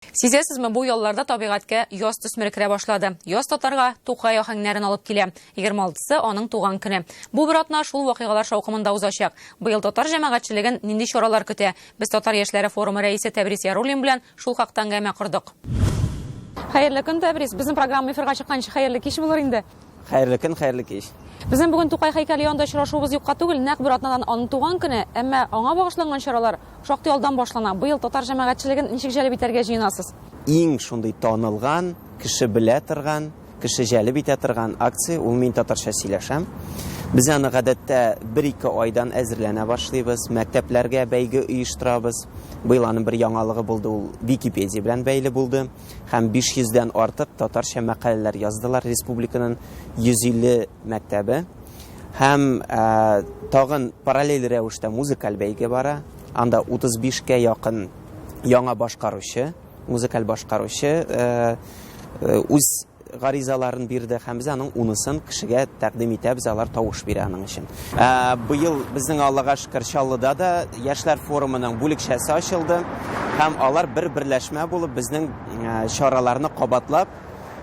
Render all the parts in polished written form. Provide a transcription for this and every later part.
Сизесезме, бу ялларда табигатькә яз төсмере керә башлады. Яз татарга Тукай ахаңнарын алып килә. 26-сы аның туган көне. Бу бер атна шул вакыйгалар шаукымында узачак. Быел татар җәмәгатьчелеген нинди чаралар көтә? Без Татар яшьләре форумы рәисе Тәбрис Яруллин белән шул хакта әңгәмә кырдык. Хәерле көн, Тәбрис. Безнең программа эфирга чыкканчы хәерле кич булыр инде. Хәерле көн, хәерле кич. Безнең бүген Тукай һәйкәле янында очрашуыбыз юкка түгел, нәкъ бер атнадан аның туган көне, әмма аңа багышланган чаралар шактый алдан башлана. Быел татар җәмәгатьчелеген ничек җәлеп итәргә җыенасыз? Иң шундый танылган, кеше белә торган, кеше җәлеп итә торган акция, ул мин татарча сөйләшәм. Без аны гадәттә 1-2 айдан әзерләнә башлыйбыз, мәктәпләргә бәйге оештырабыз. Быел аның бер яңалыгы булды, ул Википедия белән бәйле булды. Һәм 500-дән артык татарча мәкаләләр яздылар республиканың 150 мәктәбе. Һәм тагын параллель рәвештә музыкаль бәйге бара. Анда 35-кә якын яңа башкаручы, музыкаль башкаручы үз гаризаларын бирде һәм без аның 10-сын кешегә тәкъдим итәбез, алар тавыш бирә аның өчен. Быел безнең Аллага шөкер Чаллыда да яшьләр форумының бүлекчәсе ачылды һәм алар бер берләшмә булып безнең чараларны кабатлап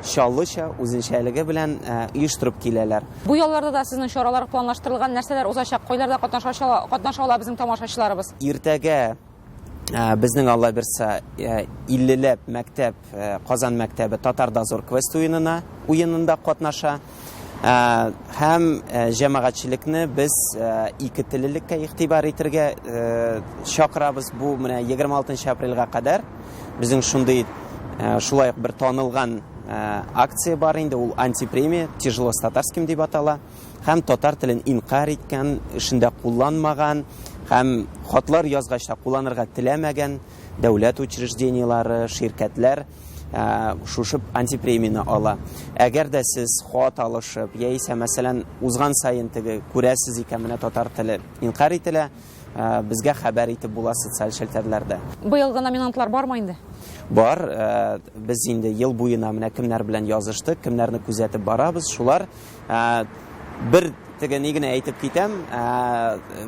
Чаллыча үзенчәлеге белән оештырып киләләр. Бу ялларда да сезнең чаралар планлаштырылган, нәрсәләр узачак, кайларда катнаша ала безнең тамашачыларыбыз? Иртәгә безнең Алла берсә 50ләп мәктәп, Казан мәктәбе Татар дозор квест уенында катнаша. Һәм җәмәгатьчелекне без 2 теллелеккә игътибар итәргә чакырабыз. Бу менә 26 апрельгә кадәр безнең шулай бер танылган акция бар инде, ул антипремия, тяжело с татарским дип атала. Һәм татар телен инкар иткән, эшендә кулланмаган, һәм хатлар язгач та кулланырга теләмәгән дәүләт учреждениелары, ширкәтләр шушы антипремияны ала. Әгәр дә сез хат алышып, яисә мәсәлән узган сайын теге күрәсез икән менә татар теле инкар ителә, безгә хәбәр итеп була социаль шелтәрләрдә. Быелгы номинантлар бармы инде? Бар. Без инде ел буена менә кемнәр белән языштык, кемнәрне күзәтеп барабыз. Шулар бер теге ни генә әйтеп китәм,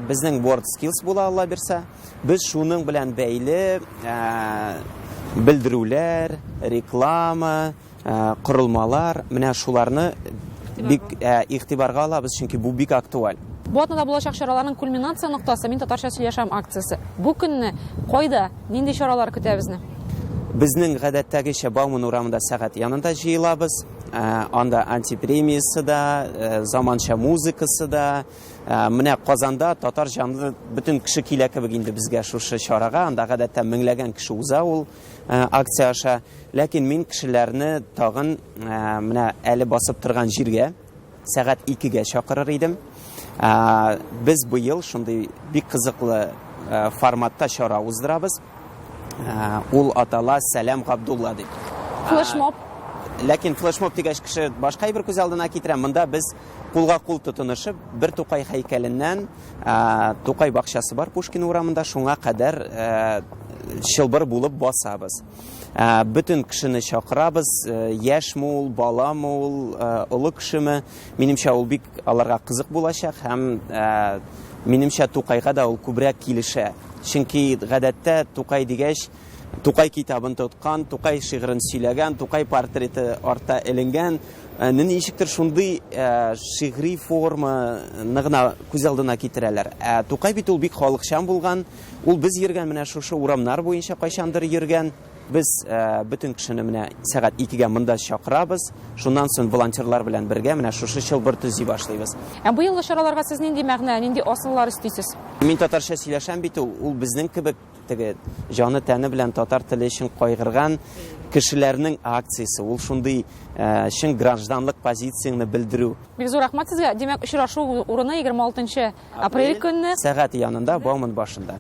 безнең Word Skills була Алла бирсә. Без шуның белән бәйле белдерүләр, реклама, корылмалар, менә шуларны бик игътибарга алабыз, чөнки бу бик актуаль. Бу атнада булачак чараларның кульминация ноктасы мин татарча сөйләшәм акциясе. Бу көнне кайда, нинди чаралар көтә безне? Безнең гадәттәгечә Бауман урамында сәгать янында җыелабыз. Анда антипремиясы да, заманча музыкасы да. Менә Казанда татар җанлы бөтен кеше килә кебек инде безгә шушы чарага. Анда гадәттә меңләгән кеше уза ул акция аша. Ләкин мин кешеләрне тагын менә әле басып торган җиргә сәгать 2-гә чакырыр идем. Без быел шундый бик кызыклы форматта чара уздырабыз. Ул атала Сәләм Габдулла дип. Флешмоб. Ләкин флешмоб дигәч кеше башка бер күз алдына китерә. Монда без кулга-кул тотынышып, бер Тукай һәйкәленнән Тукай бакчасы бар Пушкин урамында, шуңа кадәр чылбыр булып басабыз. Бөтен кешене чакырабыз, яшьме ул, баламы ул, олы кешеме. Минемчә ул бик аларга кызык булачак һәм минемчә Тукайга да ул күбрәк килешә. Чөнки гадәттә Тукай дигәч, Тукай китабын тоткан, Тукай шигырен сөйләгән, Тукай портреты арта эленгән, ничектер шундый шигъри форманы гына күз алдына китерәләр. Тукай бит ул бик халыкчан булган, ул без йөргән менә шушы урамнар буенча кайчандыр йөргән. Без бөтен кешене менә сәгать 2-гә монда чакырабыз. Шуннан соң волонтерлар белән бергә менә шушы чылбыр төзи башлыйбыз. Быелгы чараларга сез нинди мәгънә, нинди асыллар өстисез? Мин татарча сөйләшәм бит, ул безнең кебек теге җаны тәне белән татар теле өчен кайгырган кешеләрнең акциясе. Ул шундый чын гражданлык позицияны белдерү. Бик зур рәхмәт сезгә. Димәк, очрашу урыны 26 апрель көнне сәгать янында Бауман башында.